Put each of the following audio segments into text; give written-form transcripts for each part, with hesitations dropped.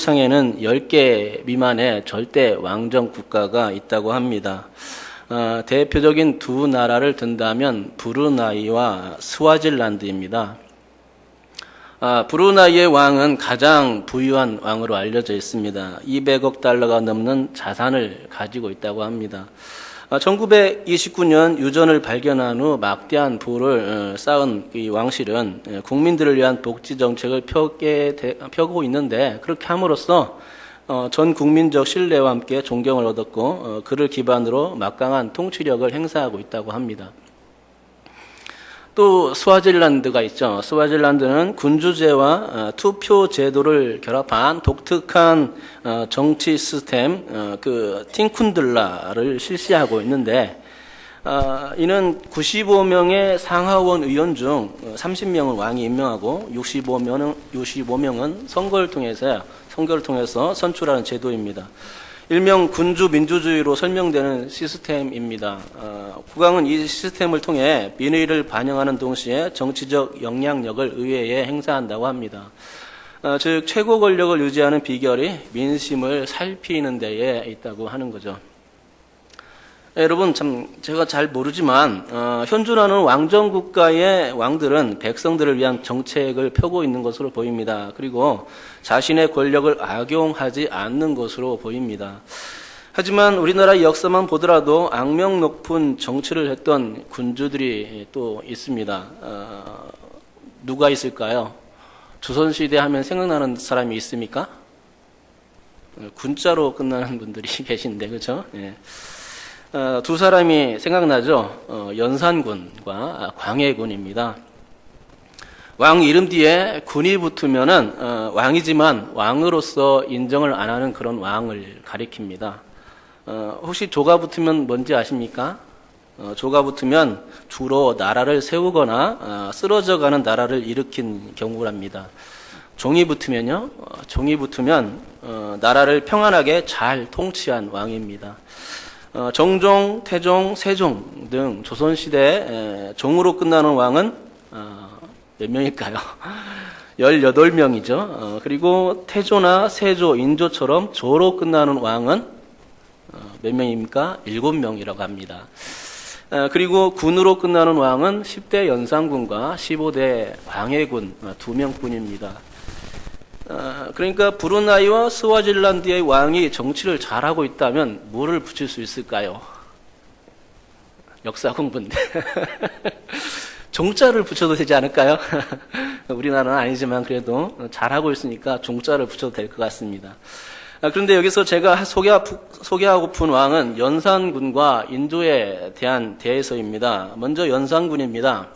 상에는 10개 미만의 절대 왕정 국가가 있다고 합니다. 대표적인 두 나라를 든다면 브루나이와 스와질란드입니다. 브루나이의 왕은 가장 부유한 왕으로 알려져 있습니다. 200억 달러가 넘는 자산을 가지고 있다고 합니다. 1929년 유전을 발견한 후 막대한 부를 쌓은 이 왕실은 국민들을 위한 복지 정책을 펴고 있는데, 그렇게 함으로써 전 국민적 신뢰와 함께 존경을 얻었고, 그를 기반으로 막강한 통치력을 행사하고 있다고 합니다. 또 스와질란드가 있죠. 스와질란드는 군주제와 투표 제도를 결합한 독특한 정치 시스템, 틴쿤들라를 실시하고 있는데, 이는 95명의 상하원 의원 중 30명은 왕이 임명하고 65명은 선거를 통해서 선출하는 제도입니다. 일명 군주 민주주의로 설명되는 시스템입니다. 국왕은 이 시스템을 통해 민의를 반영하는 동시에 정치적 영향력을 의회에 행사한다고 합니다. 즉 최고 권력을 유지하는 비결이 민심을 살피는 데에 있다고 하는 거죠. 여러분, 제가 잘 모르지만 현존하는 왕정 국가의 왕들은 백성들을 위한 정책을 펴고 있는 것으로 보입니다. 그리고 자신의 권력을 악용하지 않는 것으로 보입니다. 하지만 우리나라의 역사만 보더라도 악명 높은 정치를 했던 군주들이 또 있습니다. 누가 있을까요? 조선시대 하면 생각나는 사람이 있습니까? 군자로 끝나는 분들이 계신데, 그렇죠? 예. 두 사람이 생각나죠. 연산군과 광해군입니다. 왕 이름 뒤에 군이 붙으면은 왕이지만 왕으로서 인정을 안 하는 그런 왕을 가리킵니다. 혹시 조가 붙으면 뭔지 아십니까? 조가 붙으면 주로 나라를 세우거나 쓰러져가는 나라를 일으킨 경우랍니다. 종이 붙으면요, 종이 붙으면 나라를 평안하게 잘 통치한 왕입니다. 정종, 태종, 세종 등 조선시대 종으로 끝나는 왕은 몇 명일까요? 18명이죠. 그리고 태조나 세조, 인조처럼 조로 끝나는 왕은 몇 명입니까? 7명이라고 합니다. 그리고 군으로 끝나는 왕은 10대 연산군과 15대 광해군 2명뿐입니다. 그러니까 브루나이와 스와질란드의 왕이 정치를 잘하고 있다면 뭐를 붙일 수 있을까요? 역사 공부인데 종자를 붙여도 되지 않을까요? 우리나라는 아니지만 그래도 잘하고 있으니까 종자를 붙여도 될 것 같습니다. 그런데 여기서 제가 소개하고픈 왕은 연산군과 인조에 대한 대해서입니다. 먼저 연산군입니다.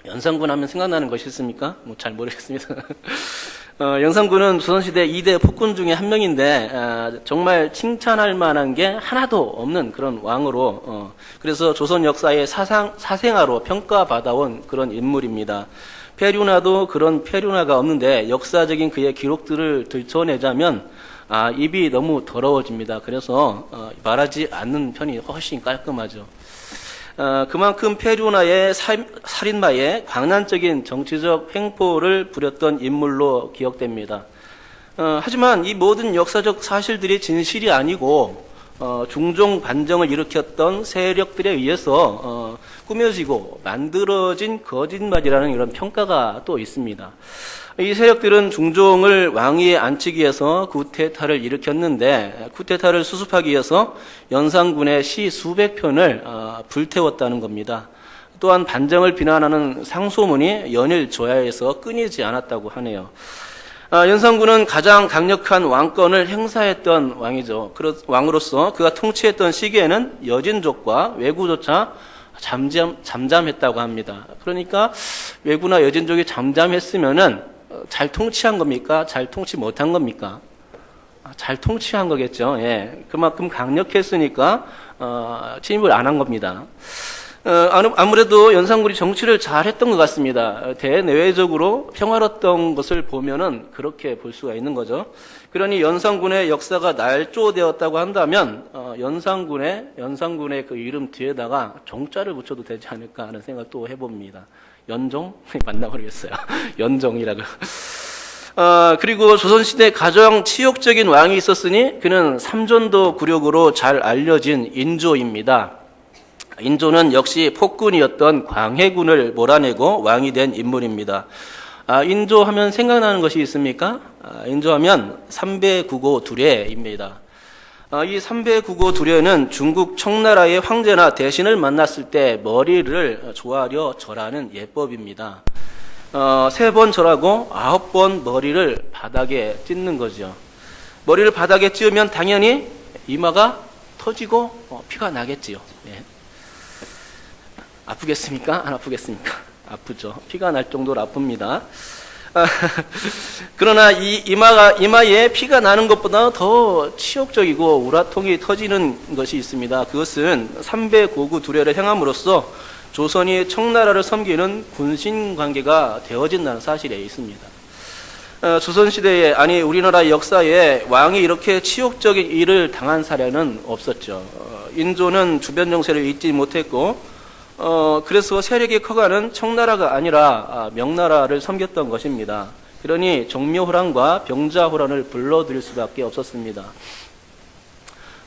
연산군 하면 생각나는 것이 있습니까? 잘 모르겠습니다. 연산군은 조선시대 2대 폭군 중에 한 명인데 정말 칭찬할 만한 게 하나도 없는 그런 왕으로 그래서 조선 역사의 사생아로 평가받아온 그런 인물입니다. 페류나도 그런 페류나가 없는데 역사적인 그의 기록들을 들춰내자면 입이 너무 더러워집니다. 그래서 말하지 않는 편이 훨씬 깔끔하죠. 그만큼 페류나의 살인마의 광란적인 정치적 횡포를 부렸던 인물로 기억됩니다. 하지만 이 모든 역사적 사실들이 진실이 아니고 중종 반정을 일으켰던 세력들에 의해서 꾸며지고 만들어진 거짓말이라는 이런 평가가 또 있습니다. 이 세력들은 중종을 왕위에 앉히기 위해서 쿠데타를 일으켰는데 쿠데타를 수습하기 위해서 연산군의 시 수백 편을 불태웠다는 겁니다. 또한 반정을 비난하는 상소문이 연일 조야에서 끊이지 않았다고 하네요. 연산군은 가장 강력한 왕권을 행사했던 왕이죠. 왕으로서 그가 통치했던 시기에는 여진족과 왜구조차 잠잠했다고 합니다. 그러니까 왜구나 여진족이 잠잠했으면은 잘 통치한 겁니까? 잘 통치 못한 겁니까? 잘 통치한 거겠죠. 예. 그만큼 강력했으니까 침입을 안 한 겁니다. 아무래도 연산군이 정치를 잘했던 것 같습니다. 대내외적으로 평화로웠던 것을 보면은 그렇게 볼 수가 있는 거죠. 그러니 연산군의 역사가 날조되었다고 한다면 연산군의 그 이름 뒤에다가 종자를 붙여도 되지 않을까 하는 생각도 해봅니다. 연종? 맞나 모르겠어요. 연종이라고. 그리고 조선시대 가장 치욕적인 왕이 있었으니 그는 삼전도 굴욕으로 잘 알려진 인조입니다. 인조는 역시 폭군이었던 광해군을 몰아내고 왕이 된 인물입니다. 인조하면 생각나는 것이 있습니까? 인조하면 삼배국오 두례입니다. 이 삼배국오 두례는 중국 청나라의 황제나 대신을 만났을 때 머리를 조아려 절하는 예법입니다. 3번 절하고 9번 머리를 바닥에 찢는 거죠. 머리를 바닥에 찧으면 당연히 이마가 터지고 피가 나겠지요. 예. 아프겠습니까? 안 아프겠습니까? 아프죠. 피가 날 정도로 아픕니다. 그러나 이 이마에 피가 나는 것보다 더 치욕적이고 우라통이 터지는 것이 있습니다. 그것은 삼배고구 두례를 행함으로써 조선이 청나라를 섬기는 군신 관계가 되어진다는 사실에 있습니다. 조선시대에, 아니 우리나라 역사에 왕이 이렇게 치욕적인 일을 당한 사례는 없었죠. 인조는 주변 정세를 잊지 못했고 그래서 세력이 커가는 청나라가 아니라 명나라를 섬겼던 것입니다. 그러니 정묘호란과 병자호란을 불러들일 수밖에 없었습니다.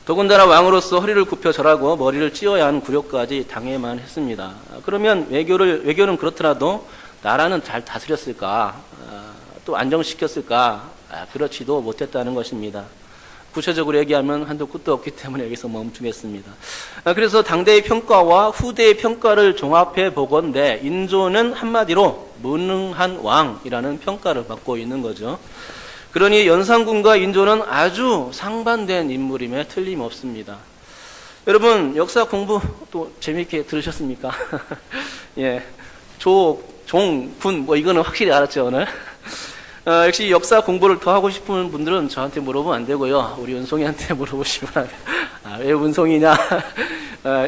더군다나 왕으로서 허리를 굽혀 절하고 머리를 찧어야 하는 굴욕까지 당해만 했습니다. 그러면 외교는 그렇더라도 나라는 잘 다스렸을까? 또 안정시켰을까? 그렇지도 못했다는 것입니다. 구체적으로 얘기하면 한도 끝도 없기 때문에 여기서 멈추겠습니다. 그래서 당대의 평가와 후대의 평가를 종합해 보건대 인조는 한마디로 무능한 왕이라는 평가를 받고 있는 거죠. 그러니 연산군과 인조는 아주 상반된 인물임에 틀림없습니다. 여러분 역사 공부 또 재미있게 들으셨습니까? 예, 종, 군 이거는 확실히 알았죠 오늘. 역시 역사 공부를 더 하고 싶은 분들은 저한테 물어보면 안 되고요. 우리 은송이한테 물어보시기 바랍니다. 왜 은송이냐?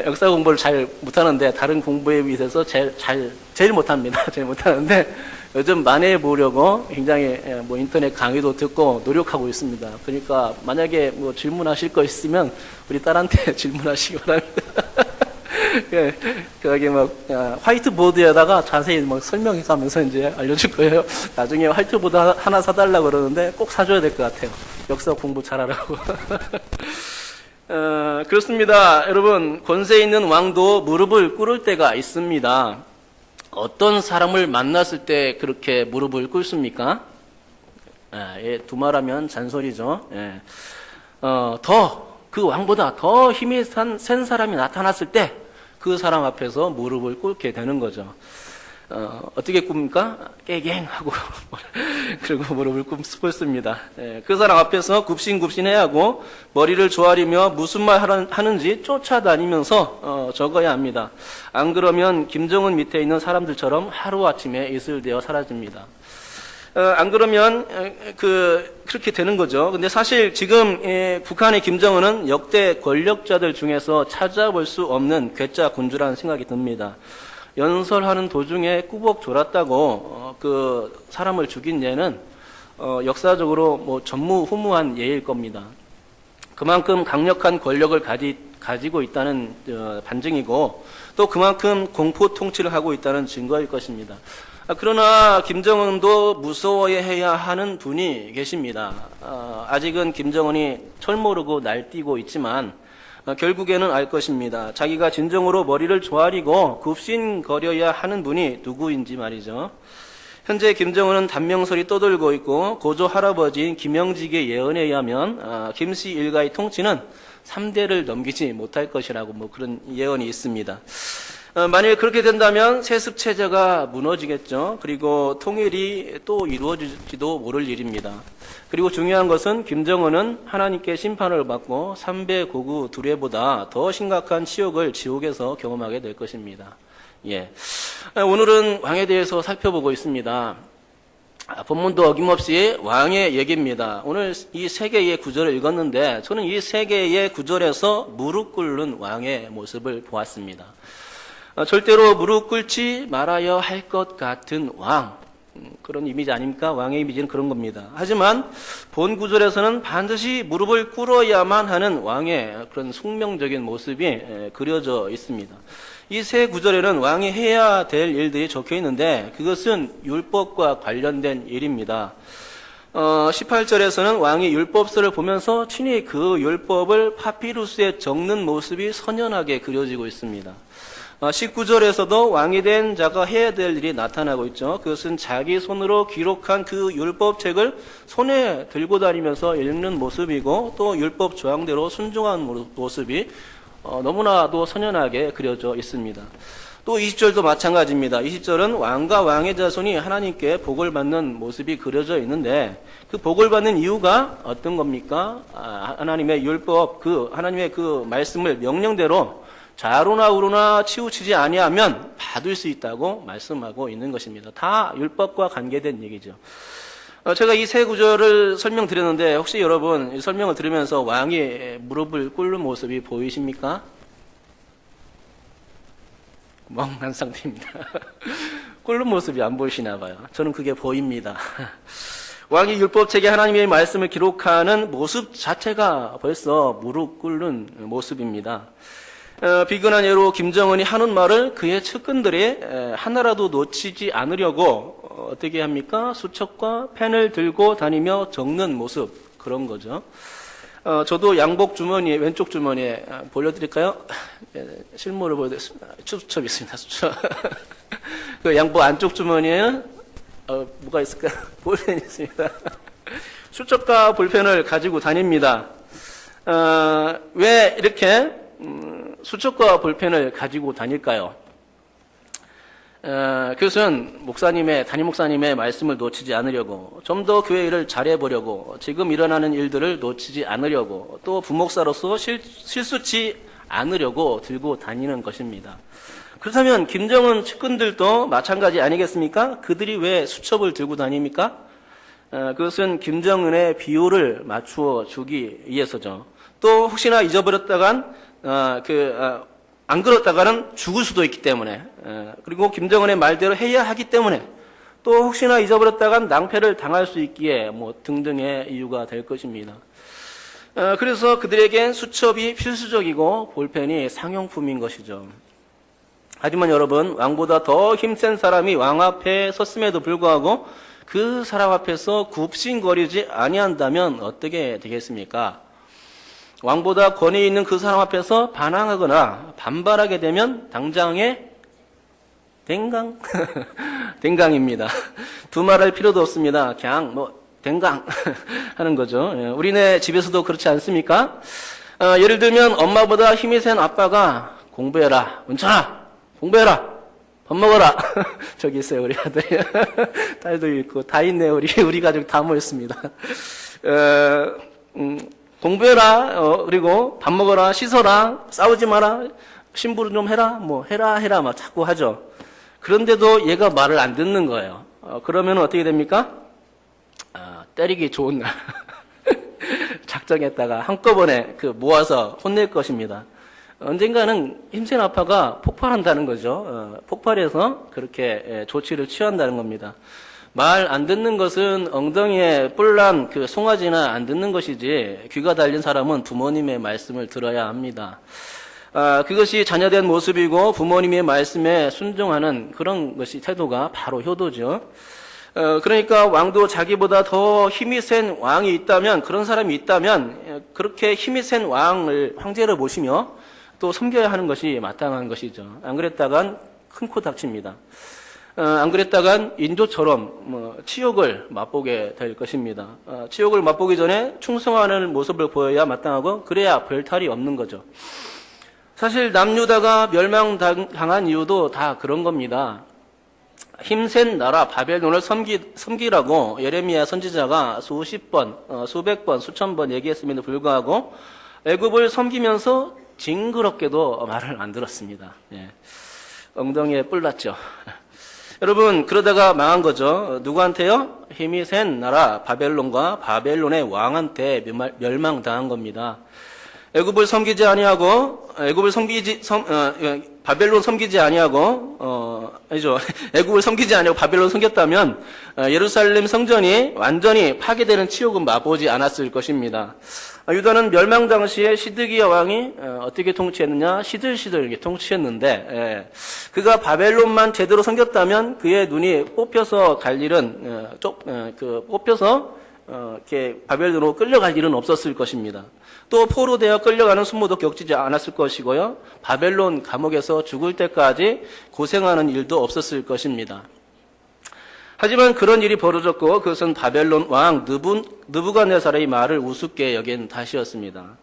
역사 공부를 잘 못하는데 다른 공부에 비해서 제일 못합니다. 제일 못하는데 요즘 만회해 보려고 굉장히 인터넷 강의도 듣고 노력하고 있습니다. 그러니까 만약에 질문하실 거 있으면 우리 딸한테 질문하시기 바랍니다. 거기 화이트보드에다가 자세히 설명해 가면서 이제 알려줄 거예요. 나중에 화이트보드 하나 사달라고 그러는데 꼭 사줘야 될 것 같아요. 역사 공부 잘하라고. 그렇습니다. 여러분, 권세 있는 왕도 무릎을 꿇을 때가 있습니다. 어떤 사람을 만났을 때 그렇게 무릎을 꿇습니까? 두말하면 잔소리죠. 그 왕보다 더 힘이 센 사람이 나타났을 때 그 사람 앞에서 무릎을 꿇게 되는 거죠. 어떻게 꿇습니까? 깨갱하고 그리고 무릎을 꿇습니다. 그 사람 앞에서 굽신굽신해야 하고 머리를 조아리며 무슨 말 하는지 쫓아다니면서 적어야 합니다. 안 그러면 김정은 밑에 있는 사람들처럼 하루아침에 이슬되어 사라집니다. 안 그러면 그렇게 되는 거죠. 근데 사실 지금 북한의 김정은은 역대 권력자들 중에서 찾아볼 수 없는 괴짜 군주라는 생각이 듭니다. 연설하는 도중에 꾸벅 졸았다고 그 사람을 죽인 예는 역사적으로 전무후무한 예일 겁니다. 그만큼 강력한 권력을 가지고 있다는 반증이고 또 그만큼 공포 통치를 하고 있다는 증거일 것입니다. 그러나 김정은도 무서워해야 하는 분이 계십니다. 아직은 김정은이 철모르고 날뛰고 있지만 결국에는 알 것입니다. 자기가 진정으로 머리를 조아리고 굽신거려야 하는 분이 누구인지 말이죠. 현재 김정은은 단명설이 떠돌고 있고 고조 할아버지인 김영직의 예언에 의하면 김씨 일가의 통치는 3대를 넘기지 못할 것이라고 그런 예언이 있습니다. 만일 그렇게 된다면 세습체제가 무너지겠죠. 그리고 통일이 또 이루어질지도 모를 일입니다. 그리고 중요한 것은 김정은은 하나님께 심판을 받고 삼배고구 두례보다 더 심각한 치욕을 지옥에서 경험하게 될 것입니다. 오늘은 왕에 대해서 살펴보고 있습니다. 본문도 어김없이 왕의 얘기입니다. 오늘 이 3개의 구절을 읽었는데 저는 이 3개의 구절에서 무릎 꿇는 왕의 모습을 보았습니다. 절대로 무릎 꿇지 말아야 할 것 같은 왕, 그런 이미지 아닙니까? 왕의 이미지는 그런 겁니다. 하지만 본 구절에서는 반드시 무릎을 꿇어야만 하는 왕의 그런 숙명적인 모습이 그려져 있습니다. 이 3구절에는 왕이 해야 될 일들이 적혀 있는데 그것은 율법과 관련된 일입니다. 18절에서는 왕이 율법서를 보면서 친히 그 율법을 파피루스에 적는 모습이 선연하게 그려지고 있습니다. 19절에서도 왕이 된 자가 해야 될 일이 나타나고 있죠. 그것은 자기 손으로 기록한 그 율법책을 손에 들고 다니면서 읽는 모습이고, 또 율법 조항대로 순종하는 모습이 너무나도 선연하게 그려져 있습니다. 또 20절도 마찬가지입니다. 20절은 왕과 왕의 자손이 하나님께 복을 받는 모습이 그려져 있는데, 그 복을 받는 이유가 어떤 겁니까? 하나님의 율법, 하나님의 그 말씀을 명령대로 좌로나 우로나 치우치지 아니하면 받을 수 있다고 말씀하고 있는 것입니다. 다 율법과 관계된 얘기죠. 제가 이 세 구절을 설명드렸는데, 혹시 여러분 이 설명을 들으면서 왕이 무릎을 꿇는 모습이 보이십니까? 멍한 상태입니다. 꿇는 모습이 안 보이시나 봐요. 저는 그게 보입니다. 왕이 율법책에 하나님의 말씀을 기록하는 모습 자체가 벌써 무릎 꿇는 모습입니다. 비근한 예로 김정은이 하는 말을 그의 측근들이 하나라도 놓치지 않으려고 어떻게 합니까? 수첩과 펜을 들고 다니며 적는 모습, 그런 거죠. 저도 양복 주머니에, 왼쪽 주머니에 보여드릴까요? 실물을 보여드렸습니다. 수첩이 있습니다. 수첩. 그 양복 안쪽 주머니에는 뭐가 있을까? 볼펜이 있습니다. 수첩과 볼펜을 가지고 다닙니다. 왜 이렇게 수첩과 볼펜을 가지고 다닐까요? 그것은 담임 목사님의 말씀을 놓치지 않으려고, 좀 더 교회 일을 잘해보려고, 지금 일어나는 일들을 놓치지 않으려고, 또 부목사로서 실수치 않으려고 들고 다니는 것입니다. 그렇다면 김정은 측근들도 마찬가지 아니겠습니까? 그들이 왜 수첩을 들고 다닙니까? 그것은 김정은의 비호를 맞추어 주기 위해서죠. 또 혹시나 잊어버렸다간 안 그렇다가는 죽을 수도 있기 때문에, 그리고 김정은의 말대로 해야 하기 때문에, 또 혹시나 잊어버렸다간 낭패를 당할 수 있기에 등등의 이유가 될 것입니다. 그래서 그들에겐 수첩이 필수적이고 볼펜이 상용품인 것이죠. 하지만 여러분, 왕보다 더 힘센 사람이 왕 앞에 섰음에도 불구하고 그 사람 앞에서 굽신거리지 아니한다면 어떻게 되겠습니까? 왕보다 권위 있는 그 사람 앞에서 반항하거나 반발하게 되면 당장의 댕강? 댕강입니다. 두말할 필요도 없습니다. 그냥 댕강 하는 거죠. 우리네 집에서도 그렇지 않습니까? 예를 들면 엄마보다 힘이 센 아빠가 공부해라, 은찬아 공부해라, 밥 먹어라. 저기 있어요, 우리 아들이. 딸도 있고 다 있네요. 우리 가족 다 모였습니다. 공부해라, 그리고 밥 먹어라, 씻어라, 싸우지 마라, 심부름 좀 해라, 해라 막 자꾸 하죠. 그런데도 얘가 말을 안 듣는 거예요. 그러면 어떻게 됩니까? 때리기 좋은 날 작정했다가 한꺼번에 모아서 혼낼 것입니다. 언젠가는 힘센 아빠가 폭발한다는 거죠. 폭발해서 그렇게 조치를 취한다는 겁니다. 말 안 듣는 것은 엉덩이에 뿔난 송아지나 안 듣는 것이지, 귀가 달린 사람은 부모님의 말씀을 들어야 합니다. 그것이 자녀된 모습이고 부모님의 말씀에 순종하는 그런 것이 태도가 바로 효도죠. 그러니까 왕도 자기보다 더 힘이 센 왕이 있다면, 그런 사람이 있다면 그렇게 힘이 센 왕을, 황제를 모시며 또 섬겨야 하는 것이 마땅한 것이죠. 안 그랬다간 큰 코 닥칩니다. 안 그랬다간 인도처럼 치욕을 맛보게 될 것입니다. 치욕을 맛보기 전에 충성하는 모습을 보여야 마땅하고, 그래야 별탈이 없는 거죠. 사실 남유다가 멸망당한 이유도 다 그런 겁니다. 힘센 나라 바벨론을 섬기라고 예레미야 선지자가 수십 번, 수백 번, 수천 번 얘기했음에도 불구하고 애굽을 섬기면서 징그럽게도 말을 안 들었습니다. 엉덩이에 뿔 났죠. 여러분, 그러다가 망한 거죠. 누구한테요? 힘이 센 나라 바벨론과 바벨론의 왕한테 멸망당한 겁니다. 애굽을 섬기지 아니하고, 바벨론 섬기지 아니하고, 애굽을 섬기지 아니하고 바벨론 섬겼다면 예루살렘 성전이 완전히 파괴되는 치욕은 맛보지 않았을 것입니다. 유다는 멸망 당시에 시드기야 왕이 어떻게 통치했느냐? 시들시들 통치했는데, 그가 바벨론만 제대로 섬겼다면 그의 눈이 뽑혀서 갈 일은, 뽑혀서 이렇게 바벨론으로 끌려갈 일은 없었을 것입니다. 또 포로되어 끌려가는 수모도 겪지 않았을 것이고요. 바벨론 감옥에서 죽을 때까지 고생하는 일도 없었을 것입니다. 하지만 그런 일이 벌어졌고 그것은 바벨론 왕 느부갓네살의 말을 우습게 여긴 탓이었습니다.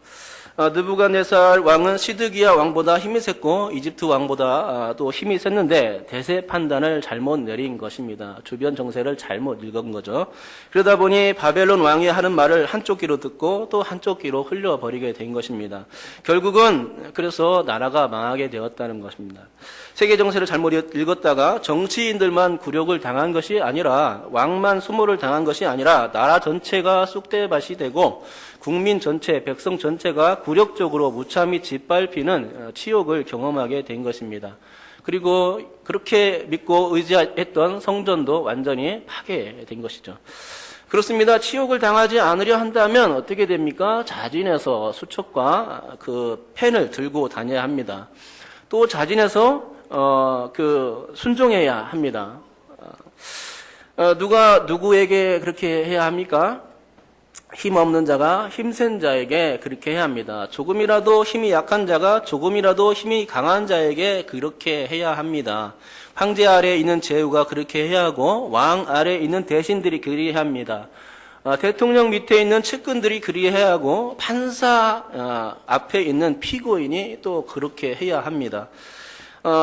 느부갓네살 왕은 시드기야 왕보다 힘이 셌고 이집트 왕보다 또 힘이 셌는데 대세 판단을 잘못 내린 것입니다. 주변 정세를 잘못 읽은 거죠. 그러다 보니 바벨론 왕이 하는 말을 한쪽 귀로 듣고 또 한쪽 귀로 흘려버리게 된 것입니다. 결국은 그래서 나라가 망하게 되었다는 것입니다. 세계 정세를 잘못 읽었다가 정치인들만 굴욕을 당한 것이 아니라 왕만 수모를 당한 것이 아니라 나라 전체가 쑥대밭이 되고 국민 전체, 백성 전체가 굴욕적으로 무참히 짓밟히는 치욕을 경험하게 된 것입니다. 그리고 그렇게 믿고 의지했던 성전도 완전히 파괴된 것이죠. 그렇습니다. 치욕을 당하지 않으려 한다면 어떻게 됩니까? 자진해서 수첩과 그 펜을 들고 다녀야 합니다. 또 자진해서 순종해야 합니다. 누가 누구에게 그렇게 해야 합니까? 힘없는 자가 힘센 자에게 그렇게 해야 합니다. 조금이라도 힘이 약한 자가 조금이라도 힘이 강한 자에게 그렇게 해야 합니다. 황제 아래에 있는 제후가 그렇게 해야 하고 왕 아래에 있는 대신들이 그리해야 합니다. 대통령 밑에 있는 측근들이 그리해야 하고 판사 앞에 있는 피고인이 또 그렇게 해야 합니다.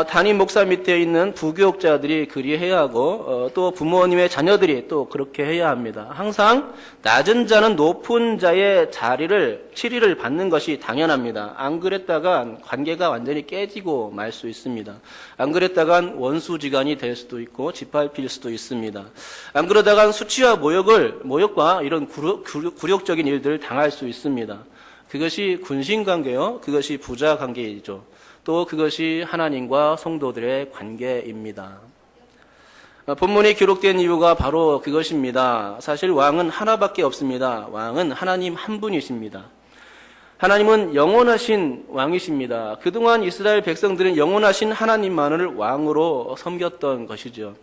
담임 목사 밑에 있는 부교육자들이 그리해야 하고 또 부모님의 자녀들이 또 그렇게 해야 합니다. 항상 낮은 자는 높은 자의 치리를 받는 것이 당연합니다. 안 그랬다간 관계가 완전히 깨지고 말 수 있습니다. 안 그랬다간 원수지간이 될 수도 있고 짓밟힐 수도 있습니다. 안 그러다간 수치와 모욕과 이런 굴욕적인 일들을 당할 수 있습니다. 그것이 군신관계요. 그것이 부자관계이죠. 또 그것이 하나님과 성도들의 관계입니다. 본문이 기록된 이유가 바로 그것입니다. 사실 왕은 하나밖에 없습니다. 왕은 하나님 한 분이십니다. 하나님은 영원하신 왕이십니다. 그동안 이스라엘 백성들은 영원하신 하나님만을 왕으로 섬겼던 것이죠.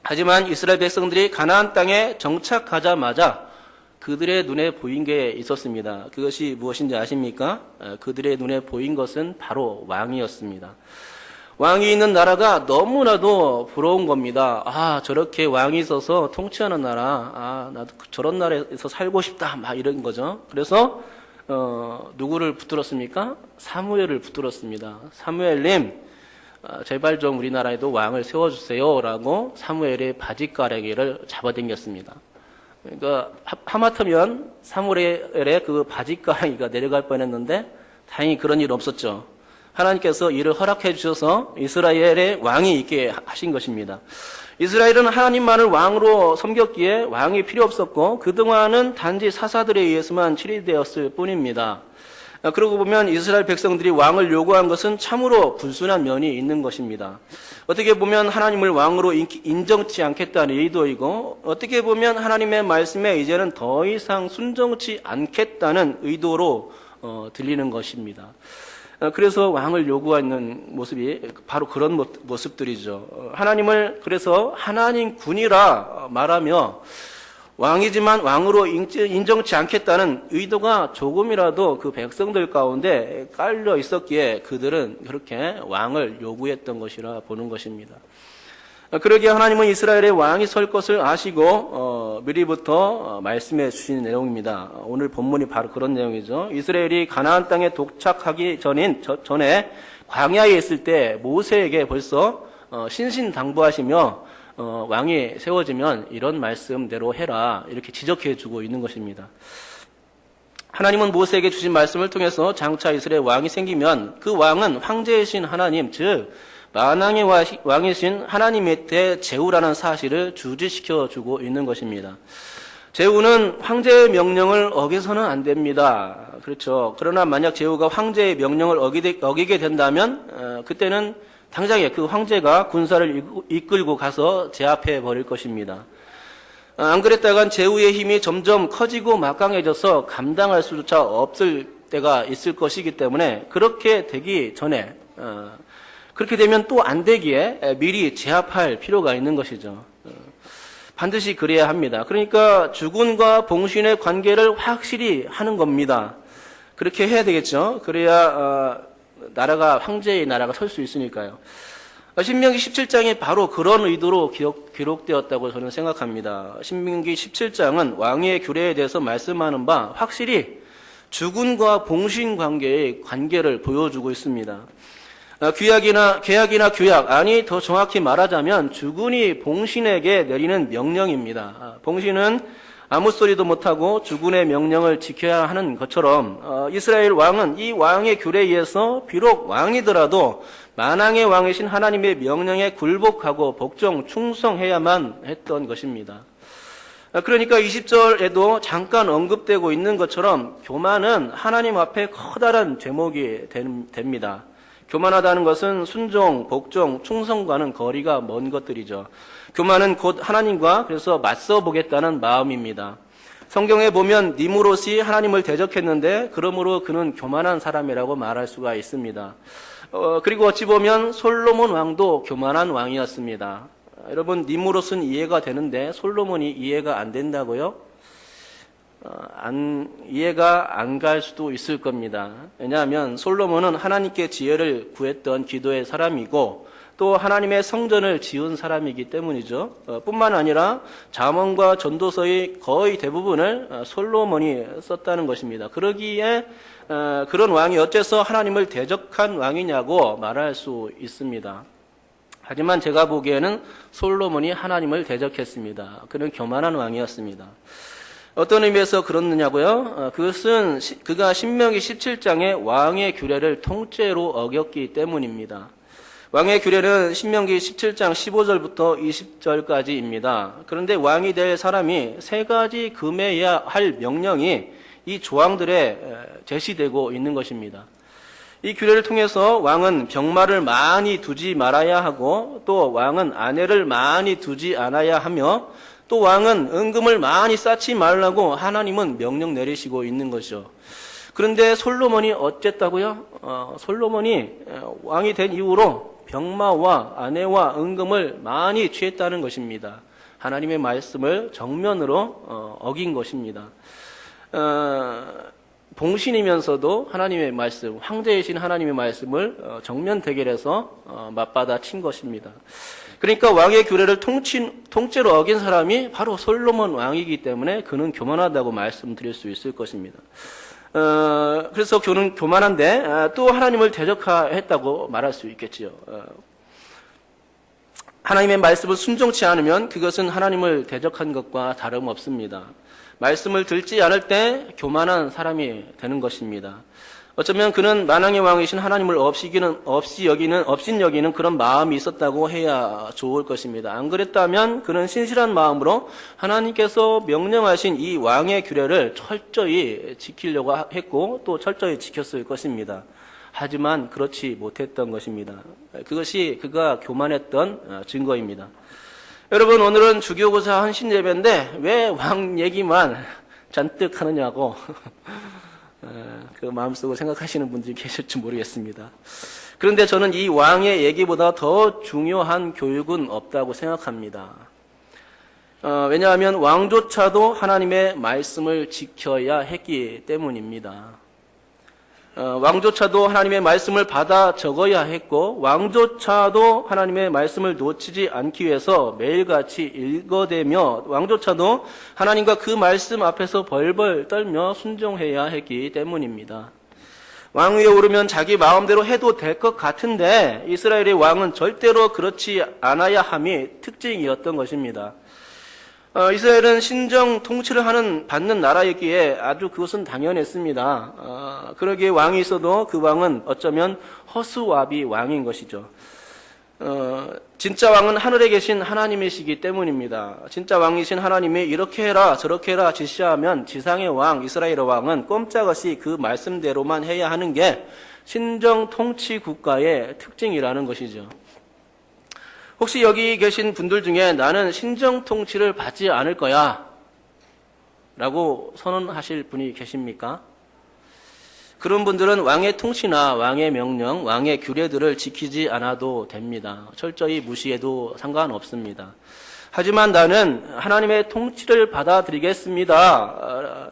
하지만 이스라엘 백성들이 가나안 땅에 정착하자마자 그들의 눈에 보인 게 있었습니다. 그것이 무엇인지 아십니까? 그들의 눈에 보인 것은 바로 왕이었습니다. 왕이 있는 나라가 너무나도 부러운 겁니다. 저렇게 왕이 있어서 통치하는 나라, 나도 저런 나라에서 살고 싶다, 막 이런 거죠. 그래서 누구를 붙들었습니까? 사무엘을 붙들었습니다. 사무엘님, 제발 좀 우리나라에도 왕을 세워주세요라고 사무엘의 바짓가랑이를 잡아당겼습니다. 그러니까 하마터면 사무엘의 그 바짓가랑이가 내려갈 뻔했는데 다행히 그런 일 없었죠. 하나님께서 이를 허락해 주셔서 이스라엘의 왕이 있게 하신 것입니다. 이스라엘은 하나님만을 왕으로 섬겼기에 왕이 필요 없었고 그동안은 단지 사사들에 의해서만 치리되었을 뿐입니다. 그러고 보면 이스라엘 백성들이 왕을 요구한 것은 참으로 불순한 면이 있는 것입니다. 어떻게 보면 하나님을 왕으로 인정치 않겠다는 의도이고 어떻게 보면 하나님의 말씀에 이제는 더 이상 순종치 않겠다는 의도로 들리는 것입니다. 그래서 왕을 요구하는 모습이 바로 그런 모습들이죠. 하나님을 그래서 하나님 군이라 말하며 왕이지만 왕으로 인정치 않겠다는 의도가 조금이라도 그 백성들 가운데 깔려 있었기에 그들은 그렇게 왕을 요구했던 것이라 보는 것입니다. 그러기에 하나님은 이스라엘의 왕이 설 것을 아시고 미리부터 말씀해 주신 내용입니다. 오늘 본문이 바로 그런 내용이죠. 이스라엘이 가나안 땅에 도착하기 전에 광야에 있을 때 모세에게 벌써 신신당부하시며 왕이 세워지면 이런 말씀대로 해라 이렇게 지적해 주고 있는 것입니다. 하나님은 모세에게 주신 말씀을 통해서 장차 이스라엘 왕이 생기면 그 왕은 황제이신 하나님 즉 만왕의 왕이신 하나님의 때 제후라는 사실을 주지시켜 주고 있는 것입니다. 제후는 황제의 명령을 어겨서는 안 됩니다. 그렇죠. 그러나 만약 제후가 황제의 명령을 어기게 된다면 그때는 당장에 그 황제가 군사를 이끌고 가서 제압해 버릴 것입니다. 안 그랬다간 제후의 힘이 점점 커지고 막강해져서 감당할 수조차 없을 때가 있을 것이기 때문에 그렇게 되기 전에 그렇게 되면 또 안 되기에 미리 제압할 필요가 있는 것이죠. 반드시 그래야 합니다. 그러니까 주군과 봉신의 관계를 확실히 하는 겁니다. 그렇게 해야 되겠죠. 그래야 나라가 황제의 나라가 설 수 있으니까요. 신명기 17장에 바로 그런 의도로 기록되었다고 저는 생각합니다. 신명기 17장은 왕의 규례에 대해서 말씀하는 바 확실히 주군과 봉신 관계의 관계를 보여주고 있습니다. 계약이나 규약, 아니 더 정확히 말하자면 주군이 봉신에게 내리는 명령입니다. 봉신은 아무 소리도 못하고 주군의 명령을 지켜야 하는 것처럼 이스라엘 왕은 이 왕의 규례에 의해서 비록 왕이더라도 만왕의 왕이신 하나님의 명령에 굴복하고 복종, 충성해야만 했던 것입니다. 그러니까 20절에도 잠깐 언급되고 있는 것처럼 교만은 하나님 앞에 커다란 제목이 됩니다. 교만하다는 것은 순종, 복종, 충성과는 거리가 먼 것들이죠. 교만은 곧 하나님과 그래서 맞서 보겠다는 마음입니다. 성경에 보면 니므롯이 하나님을 대적했는데 그러므로 그는 교만한 사람이라고 말할 수가 있습니다. 그리고 어찌 보면 솔로몬 왕도 교만한 왕이었습니다. 여러분, 니므롯은 이해가 되는데 솔로몬이 이해가 안 된다고요? 이해가 안 갈 수도 있을 겁니다. 왜냐하면 솔로몬은 하나님께 지혜를 구했던 기도의 사람이고 또 하나님의 성전을 지은 사람이기 때문이죠. 뿐만 아니라 잠언과 전도서의 거의 대부분을 솔로몬이 썼다는 것입니다. 그러기에 그런 왕이 어째서 하나님을 대적한 왕이냐고 말할 수 있습니다. 하지만 제가 보기에는 솔로몬이 하나님을 대적했습니다. 그는 교만한 왕이었습니다. 어떤 의미에서 그렇느냐고요? 그것은 그가 신명기 17장의 왕의 규례를 통째로 어겼기 때문입니다. 왕의 규례는 신명기 17장 15절부터 20절까지입니다. 그런데 왕이 될 사람이 세 가지 금해야 할 명령이 이 조항들에 제시되고 있는 것입니다. 이 규례를 통해서 왕은 병마를 많이 두지 말아야 하고 또 왕은 아내를 많이 두지 않아야 하며 또 왕은 은금을 많이 쌓지 말라고 하나님은 명령 내리시고 있는 것이죠. 그런데 솔로몬이 어쨌다고요? 솔로몬이 왕이 된 이후로 병마와 아내와 은금을 많이 취했다는 것입니다. 하나님의 말씀을 정면으로 어긴 것입니다. 봉신이면서도 하나님의 말씀, 황제이신 하나님의 말씀을 정면 대결해서 맞받아 친 것입니다. 그러니까 왕의 규례를 통째로 어긴 사람이 바로 솔로몬 왕이기 때문에 그는 교만하다고 말씀드릴 수 있을 것입니다. 그래서 그는 교만한데 또 하나님을 대적했다고 말할 수 있겠지요. 하나님의 말씀을 순종치 않으면 그것은 하나님을 대적한 것과 다름없습니다. 말씀을 듣지 않을 때 교만한 사람이 되는 것입니다. 어쩌면 그는 만왕의 왕이신 하나님을 없인 여기는 그런 마음이 있었다고 해야 좋을 것입니다. 안 그랬다면 그는 신실한 마음으로 하나님께서 명령하신 이 왕의 규례를 철저히 지키려고 했고 또 철저히 지켰을 것입니다. 하지만 그렇지 못했던 것입니다. 그것이 그가 교만했던 증거입니다. 여러분, 오늘은 주교구사 헌신예배인데 왜 왕 얘기만 잔뜩 하느냐고 그 마음속으로 생각하시는 분들이 계실지 모르겠습니다. 그런데 저는 이 왕의 얘기보다 더 중요한 교육은 없다고 생각합니다. 왜냐하면 왕조차도 하나님의 말씀을 지켜야 했기 때문입니다. 왕조차도 하나님의 말씀을 받아 적어야 했고 왕조차도 하나님의 말씀을 놓치지 않기 위해서 매일같이 읽어대며 왕조차도 하나님과 그 말씀 앞에서 벌벌 떨며 순종해야 했기 때문입니다. 왕 위에 오르면 자기 마음대로 해도 될 것 같은데 이스라엘의 왕은 절대로 그렇지 않아야 함이 특징이었던 것입니다. 이스라엘은 신정 통치를 받는 나라였기에 아주 그것은 당연했습니다. 그러기에 왕이 있어도 그 왕은 어쩌면 허수아비 왕인 것이죠. 진짜 왕은 하늘에 계신 하나님이시기 때문입니다. 진짜 왕이신 하나님이 이렇게 해라 저렇게 해라 지시하면 지상의 왕, 이스라엘의 왕은 꼼짝없이 그 말씀대로만 해야 하는 게 신정 통치 국가의 특징이라는 것이죠. 혹시 여기 계신 분들 중에 나는 신정 통치를 받지 않을 거야 라고 선언하실 분이 계십니까? 그런 분들은 왕의 통치나 왕의 명령, 왕의 규례들을 지키지 않아도 됩니다. 철저히 무시해도 상관없습니다. 하지만 나는 하나님의 통치를 받아들이겠습니다.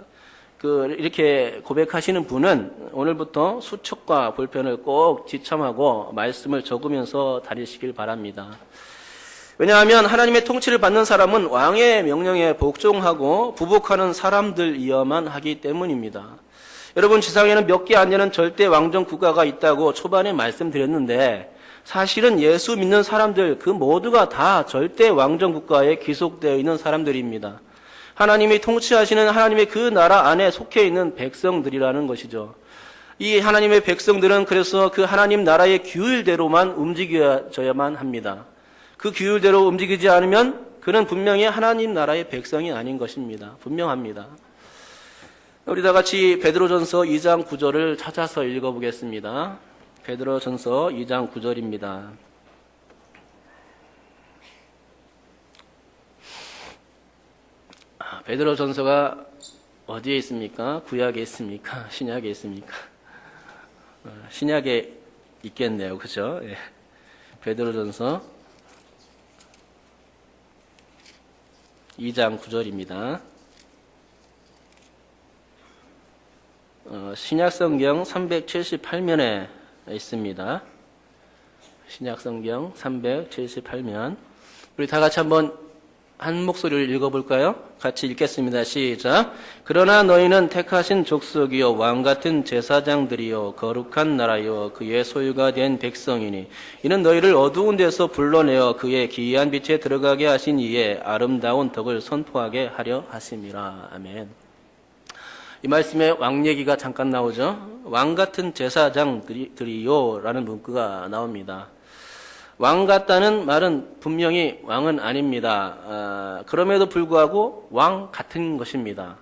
이렇게 고백하시는 분은 오늘부터 수첩과 볼펜을 꼭 지참하고 말씀을 적으면서 다니시길 바랍니다. 왜냐하면 하나님의 통치를 받는 사람은 왕의 명령에 복종하고 부복하는 사람들이어야만 하기 때문입니다. 여러분, 지상에는 몇 개 안 되는 절대 왕정 국가가 있다고 초반에 말씀드렸는데 사실은 예수 믿는 사람들 그 모두가 다 절대 왕정 국가에 귀속되어 있는 사람들입니다. 하나님이 통치하시는 하나님의 그 나라 안에 속해 있는 백성들이라는 것이죠. 이 하나님의 백성들은 그래서 그 하나님 나라의 규율대로만 움직여져야만 합니다. 그 규율대로 움직이지 않으면 그는 분명히 하나님 나라의 백성이 아닌 것입니다. 분명합니다. 우리 다 같이 베드로전서 2장 9절을 찾아서 읽어보겠습니다. 베드로전서 2장 9절입니다. 베드로전서가 어디에 있습니까? 구약에 있습니까? 신약에 있습니까? 신약에 있겠네요. 그죠? 예. 베드로전서 2장 9절입니다. 신약성경 378면에 있습니다. 신약성경 378면. 우리 다 같이 한번 한 목소리를 읽어볼까요? 같이 읽겠습니다. 시작. 그러나 너희는 택하신 족속이요 왕같은 제사장들이요 거룩한 나라요 그의 소유가 된 백성이니 이는 너희를 어두운 데서 불러내어 그의 기이한 빛에 들어가게 하신 이의 아름다운 덕을 선포하게 하려 하심이라. 아멘. 이 말씀에 왕 얘기가 잠깐 나오죠. 왕같은 제사장들이요 라는 문구가 나옵니다. 왕 같다는 말은 분명히 왕은 아닙니다. 그럼에도 불구하고 왕 같은 것입니다.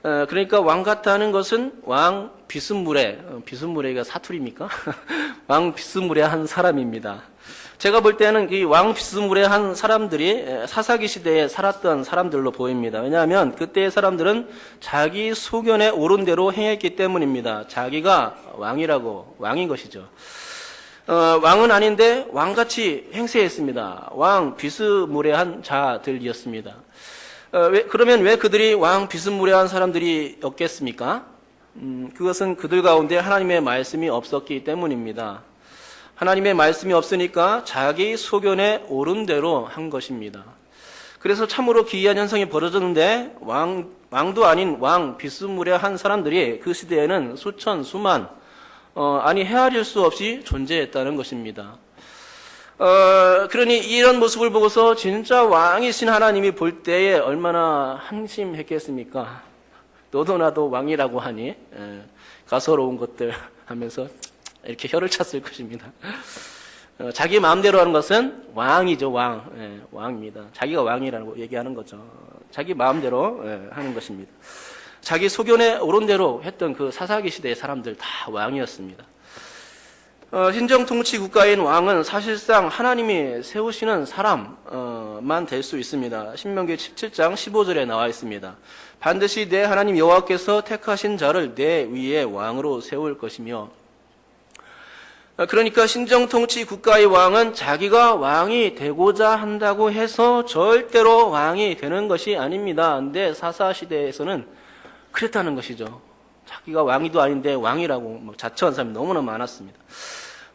그러니까 왕 같다는 것은 왕 비스무레가 사투리입니까? 왕 비스무레한 사람입니다. 제가 볼 때는 이 왕 비스무레한 사람들이 사사기 시대에 살았던 사람들로 보입니다. 왜냐하면 그때의 사람들은 자기 소견에 옳은 대로 행했기 때문입니다. 자기가 왕인 것이죠. 왕은 아닌데 왕같이 행세했습니다. 왕 비스무레한 자들이었습니다. 그러면 왜 그들이 왕 비스무레한 사람들이었겠습니까? 그것은 그들 가운데 하나님의 말씀이 없었기 때문입니다. 하나님의 말씀이 없으니까 자기 소견에 옳은 대로 한 것입니다. 그래서 참으로 기이한 현상이 벌어졌는데 왕도 아닌 왕 비스무레한 사람들이 그 시대에는 수천 수만 헤아릴 수 없이 존재했다는 것입니다. 그러니 이런 모습을 보고서 진짜 왕이신 하나님이 볼 때에 얼마나 한심했겠습니까? 너도 나도 왕이라고 하니 가소로운 것들 하면서 이렇게 혀를 찼을 것입니다. 자기 마음대로 하는 것은 왕이죠. 왕입니다. 자기가 왕이라고 얘기하는 거죠. 자기 마음대로 하는 것입니다. 자기 소견에 옳은 대로 했던 그 사사기 시대의 사람들 다 왕이었습니다. 신정통치 국가인 왕은 사실상 하나님이 세우시는 사람만 될 수 있습니다. 신명기 17장 15절에 나와 있습니다. 반드시 내 하나님 여호와께서 택하신 자를 내 위에 왕으로 세울 것이며, 그러니까 신정통치 국가의 왕은 자기가 왕이 되고자 한다고 해서 절대로 왕이 되는 것이 아닙니다. 근데 사사시대에서는 그랬다는 것이죠. 자기가 왕이도 아닌데 왕이라고 자처한 사람이 너무나 많았습니다.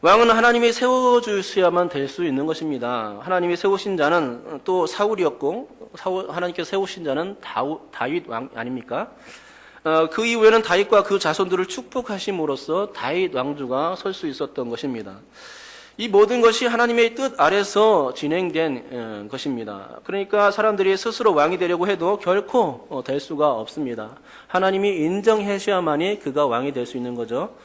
왕은 하나님이 세워주셔야만 될 수 있는 것입니다. 하나님이 세우신 자는 또 사울이었고, 하나님께서 세우신 자는 다윗 왕 아닙니까? 그 이후에는 다윗과 그 자손들을 축복하심으로써 다윗 왕조가 설 수 있었던 것입니다. 이 모든 것이 하나님의 뜻 아래서 진행된 것입니다. 그러니까 사람들이 스스로 왕이 되려고 해도 결코 될 수가 없습니다. 하나님이 인정하셔야만이 그가 왕이 될 수 있는 거죠.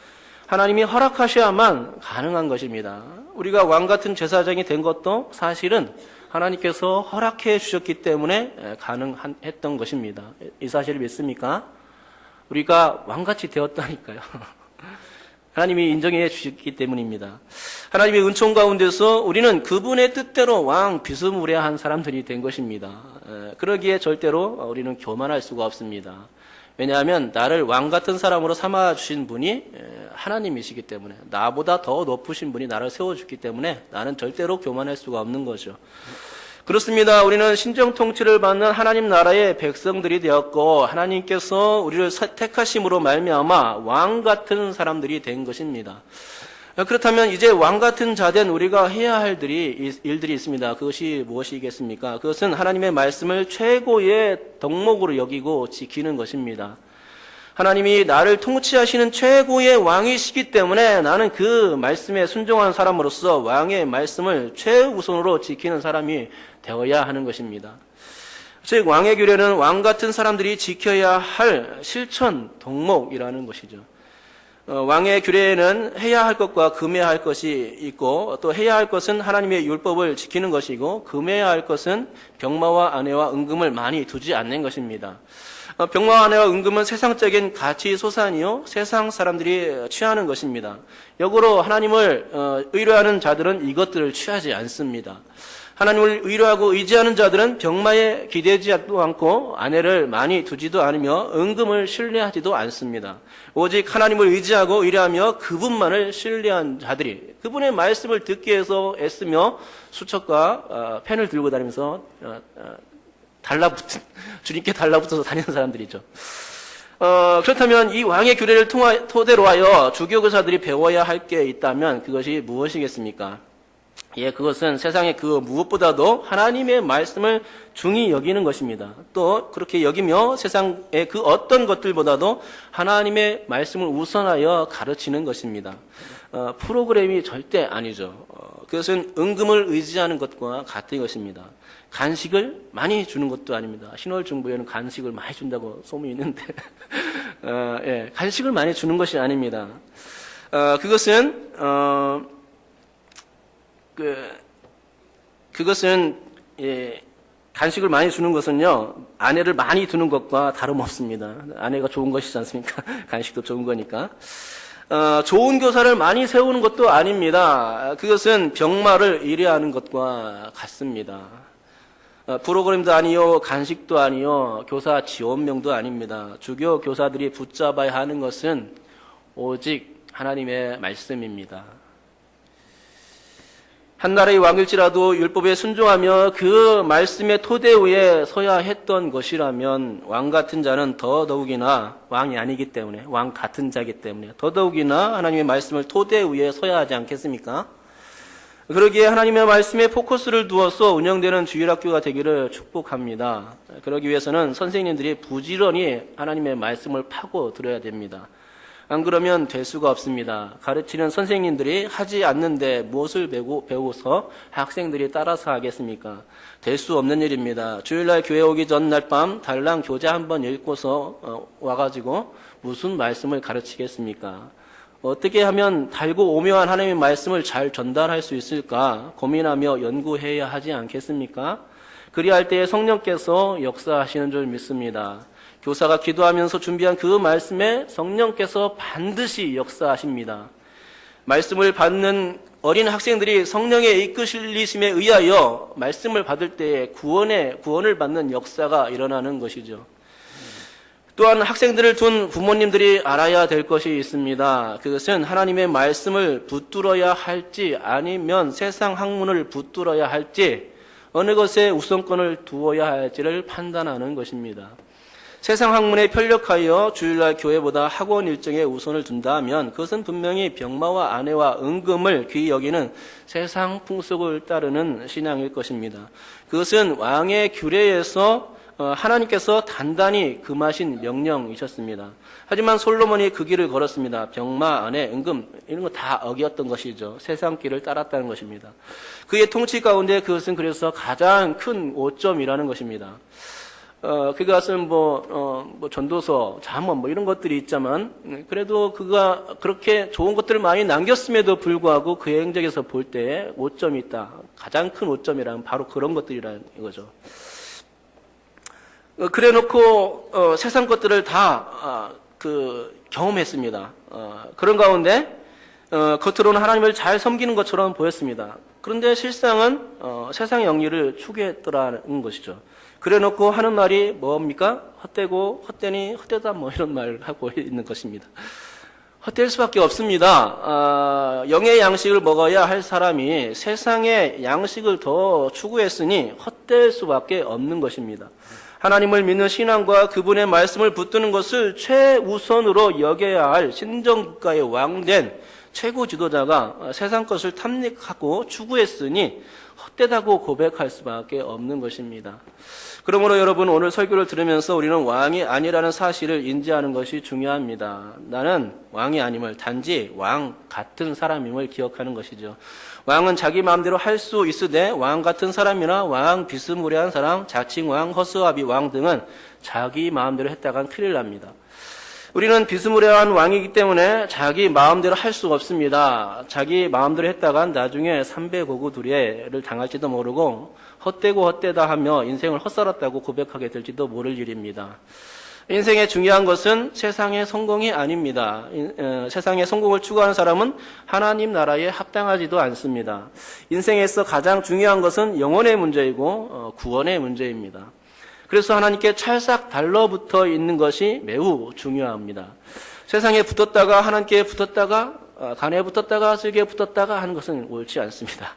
하나님이 허락하셔야만 가능한 것입니다. 우리가 왕 같은 제사장이 된 것도 사실은 하나님께서 허락해 주셨기 때문에 가능했던 것입니다. 이 사실을 믿습니까? 우리가 왕같이 되었다니까요. 하나님이 인정해 주셨기 때문입니다. 하나님의 은총 가운데서 우리는 그분의 뜻대로 왕 비스무레한 사람들이 된 것입니다. 그러기에 절대로 우리는 교만할 수가 없습니다. 왜냐하면 나를 왕 같은 사람으로 삼아주신 분이 하나님이시기 때문에, 나보다 더 높으신 분이 나를 세워주기 때문에 나는 절대로 교만할 수가 없는 거죠. 그렇습니다. 우리는 신정 통치를 받는 하나님 나라의 백성들이 되었고 하나님께서 우리를 택하심으로 말미암아 왕 같은 사람들이 된 것입니다. 그렇다면 이제 왕 같은 자된 우리가 해야 할 일들이 있습니다. 그것이 무엇이겠습니까? 그것은 하나님의 말씀을 최고의 덕목으로 여기고 지키는 것입니다. 하나님이 나를 통치하시는 최고의 왕이시기 때문에 나는 그 말씀에 순종하는 사람으로서 왕의 말씀을 최우선으로 지키는 사람이 되어야 하는 것입니다. 즉 왕의 규례는 왕 같은 사람들이 지켜야 할 실천 덕목이라는 것이죠. 왕의 규례에는 해야 할 것과 금해야 할 것이 있고 또 해야 할 것은 하나님의 율법을 지키는 것이고 금해야 할 것은 병마와 아내와 은금을 많이 두지 않는 것입니다. 병마와 아내와 은금은 세상적인 가치 소산이요 세상 사람들이 취하는 것입니다. 역으로 하나님을 의뢰하는 자들은 이것들을 취하지 않습니다. 하나님을 의뢰하고 의지하는 자들은 병마에 기대지도 않고 아내를 많이 두지도 않으며 은금을 신뢰하지도 않습니다. 오직 하나님을 의지하고 의뢰하며 그분만을 신뢰한 자들이 그분의 말씀을 듣기 위해서 애쓰며 수첩과 펜을 들고 다니면서 주님께 달라붙어서 다니는 사람들이죠. 그렇다면 이 왕의 규례를 토대로 하여 주교교사들이 배워야 할 게 있다면 그것이 무엇이겠습니까? 예, 그것은 세상의 그 무엇보다도 하나님의 말씀을 중히 여기는 것입니다. 또 그렇게 여기며 세상의 그 어떤 것들보다도 하나님의 말씀을 우선하여 가르치는 것입니다. 프로그램이 절대 아니죠. 그것은 은금을 의지하는 것과 같은 것입니다. 간식을 많이 주는 것도 아닙니다. 신월중부에는 간식을 많이 준다고 소문이 있는데 예, 간식을 많이 주는 것이 아닙니다. 그것은 예, 간식을 많이 주는 것은요 아내를 많이 두는 것과 다름없습니다. 아내가 좋은 것이지 않습니까? 간식도 좋은 거니까. 좋은 교사를 많이 세우는 것도 아닙니다. 그것은 병마를 의뢰하는 것과 같습니다. 프로그램도 아니요, 간식도 아니요, 교사 지원명도 아닙니다. 주교 교사들이 붙잡아야 하는 것은 오직 하나님의 말씀입니다. 한 나라의 왕일지라도 율법에 순종하며 그 말씀의 토대 위에 서야 했던 것이라면 왕 같은 자는 더더욱이나 왕이 아니기 때문에 왕 같은 자이기 때문에 더더욱이나 하나님의 말씀을 토대 위에 서야 하지 않겠습니까? 그러기에 하나님의 말씀에 포커스를 두어서 운영되는 주일학교가 되기를 축복합니다. 그러기 위해서는 선생님들이 부지런히 하나님의 말씀을 파고 들어야 됩니다. 안 그러면 될 수가 없습니다. 가르치는 선생님들이 하지 않는데 무엇을 배우고서 학생들이 따라서 하겠습니까? 될 수 없는 일입니다. 주일날 교회 오기 전날 밤 달랑 교재 한번 읽고서 와가지고 무슨 말씀을 가르치겠습니까? 어떻게 하면 달고 오묘한 하나님의 말씀을 잘 전달할 수 있을까 고민하며 연구해야 하지 않겠습니까? 그리할 때에 성령께서 역사하시는 줄 믿습니다. 교사가 기도하면서 준비한 그 말씀에 성령께서 반드시 역사하십니다. 말씀을 받는 어린 학생들이 성령의 이끄실리심에 의하여 말씀을 받을 때에 구원을 받는 역사가 일어나는 것이죠. 또한 학생들을 둔 부모님들이 알아야 될 것이 있습니다. 그것은 하나님의 말씀을 붙들어야 할지 아니면 세상 학문을 붙들어야 할지 어느 것에 우선권을 두어야 할지를 판단하는 것입니다. 세상 학문에 편력하여 주일날 교회보다 학원 일정에 우선을 둔다면 그것은 분명히 병마와 아내와 은금을 귀히 여기는 세상 풍속을 따르는 신앙일 것입니다. 그것은 왕의 규례에서 하나님께서 단단히 금하신 명령이셨습니다. 하지만 솔로몬이 그 길을 걸었습니다. 병마, 아내, 은금 이런 거 다 어겼던 것이죠. 세상 길을 따랐다는 것입니다. 그의 통치 가운데 그것은 그래서 가장 큰 오점이라는 것입니다. 그것은 전도서, 잠언 이런 것들이 있지만 그래도 그가 그렇게 좋은 것들을 많이 남겼음에도 불구하고 그의 행적에서 볼 때 오점이 있다. 가장 큰 오점이란 바로 그런 것들이라는 거죠. 그래 놓고 세상 것들을 다 경험했습니다. 그런 가운데 겉으로는 하나님을 잘 섬기는 것처럼 보였습니다. 그런데 실상은 세상의 영리를 추구했더라는 것이죠. 그래 놓고 하는 말이 뭡니까? 헛되고 헛되니 헛되다 이런 말을 하고 있는 것입니다. 헛될 수밖에 없습니다. 영의 양식을 먹어야 할 사람이 세상의 양식을 더 추구했으니 헛될 수밖에 없는 것입니다. 하나님을 믿는 신앙과 그분의 말씀을 붙드는 것을 최우선으로 여겨야 할 신정국가의 왕된 최고 지도자가 세상 것을 탐닉하고 추구했으니 헛되다고 고백할 수밖에 없는 것입니다. 그러므로 여러분, 오늘 설교를 들으면서 우리는 왕이 아니라는 사실을 인지하는 것이 중요합니다. 나는 왕이 아님을, 단지 왕 같은 사람임을 기억하는 것이죠. 왕은 자기 마음대로 할 수 있으되 왕 같은 사람이나 왕 비스무리한 사람, 자칭 왕, 허스아비 왕 등은 자기 마음대로 했다간 큰일 납니다. 우리는 비스무리한 왕이기 때문에 자기 마음대로 할 수가 없습니다. 자기 마음대로 했다간 나중에 삼배고구두레를 당할지도 모르고 헛되고 헛되다 하며 인생을 헛살았다고 고백하게 될지도 모를 일입니다. 인생의 중요한 것은 세상의 성공이 아닙니다. 세상의 성공을 추구하는 사람은 하나님 나라에 합당하지도 않습니다. 인생에서 가장 중요한 것은 영혼의 문제이고 구원의 문제입니다. 그래서 하나님께 찰싹 달라붙어 있는 것이 매우 중요합니다. 세상에 붙었다가 하나님께 붙었다가 간에 붙었다가 슬기에 붙었다가 하는 것은 옳지 않습니다.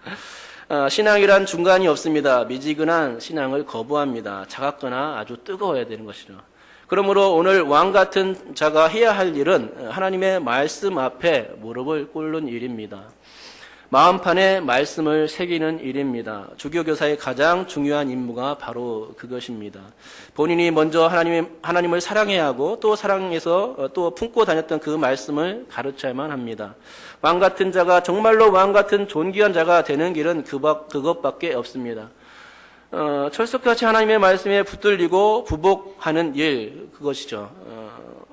신앙이란 중간이 없습니다. 미지근한 신앙을 거부합니다. 차갑거나 아주 뜨거워야 되는 것이죠. 그러므로 오늘 왕 같은 자가 해야 할 일은 하나님의 말씀 앞에 무릎을 꿇는 일입니다. 마음판에 말씀을 새기는 일입니다. 주교교사의 가장 중요한 임무가 바로 그것입니다. 본인이 먼저 하나님을 사랑해야 하고 또 사랑해서 또 품고 다녔던 그 말씀을 가르쳐야만 합니다. 왕 같은 자가 정말로 왕 같은 존귀한 자가 되는 길은 그것밖에 없습니다. 철석같이 하나님의 말씀에 붙들리고 부복하는 일, 그것이죠.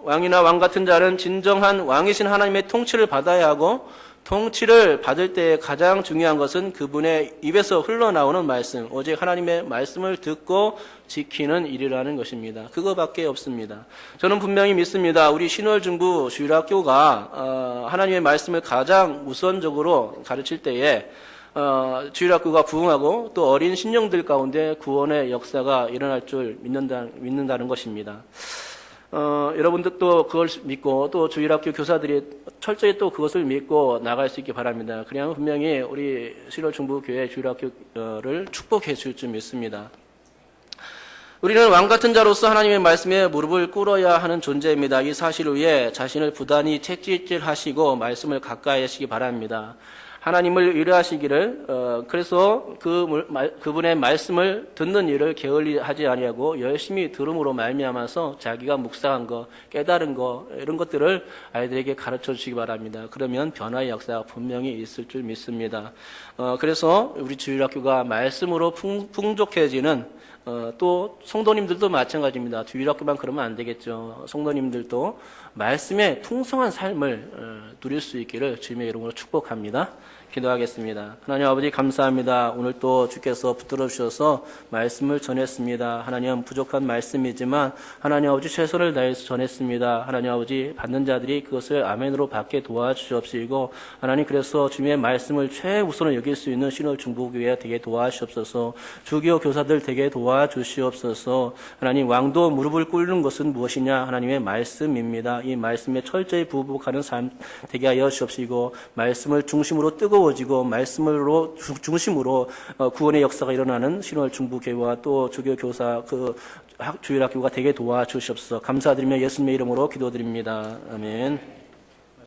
왕이나 왕 같은 자는 진정한 왕이신 하나님의 통치를 받아야 하고, 통치를 받을 때 가장 중요한 것은 그분의 입에서 흘러나오는 말씀, 오직 하나님의 말씀을 듣고 지키는 일이라는 것입니다. 그거밖에 없습니다. 저는 분명히 믿습니다. 우리 신월중부 주일학교가 하나님의 말씀을 가장 우선적으로 가르칠 때에 주일학교가 부흥하고 또 어린 신령들 가운데 구원의 역사가 일어날 줄 믿는다는 것입니다. 여러분들도 그걸 믿고 또 주일학교 교사들이 철저히 또 그것을 믿고 나갈 수 있기 바랍니다. 그냥 분명히 우리 신월중부교회 주일학교를 축복해 줄 줄 믿습니다. 우리는 왕 같은 자로서 하나님의 말씀에 무릎을 꿇어야 하는 존재입니다. 이 사실 위에 자신을 부단히 채찍질하시고 말씀을 가까이 하시기 바랍니다. 하나님을 의뢰하시기를 그래서 그분의 말씀을 듣는 일을 게을리하지 아니하고 열심히 들음으로 말미암아서 자기가 묵상한 거, 깨달은 거 이런 것들을 아이들에게 가르쳐 주시기 바랍니다. 그러면 변화의 역사가 분명히 있을 줄 믿습니다. 그래서 우리 주일학교가 말씀으로 풍족해지는 또 성도님들도 마찬가지입니다. 주일학교만 그러면 안 되겠죠. 성도님들도 말씀에 풍성한 삶을 누릴 수 있기를 주님의 이름으로 축복합니다. 기도하겠습니다. 하나님 아버지 감사합니다. 오늘 또 주께서 붙들어 주셔서 말씀을 전했습니다. 하나님 부족한 말씀이지만 하나님 아버지 최선을 다해서 전했습니다. 하나님 아버지 받는 자들이 그것을 아멘으로 받게 도와주시옵시고 하나님 그래서 주님의 말씀을 최우선으로 여길 수 있는 신월중부교회 되게 도와주시옵소서. 주교 교사들 되게 도와주시옵소서. 하나님 왕도 무릎을 꿇는 것은 무엇이냐? 하나님의 말씀입니다. 이 말씀에 철저히 부복하는 삶 되게 하여 주옵시고 말씀을 중심으로 뜨거워지고 말씀으로 중심으로 구원의 역사가 일어나는 신월중부교회와 또 주교교사 주일학교가 되게 도와주시옵소서. 감사드리며 예수님의 이름으로 기도드립니다. 아멘.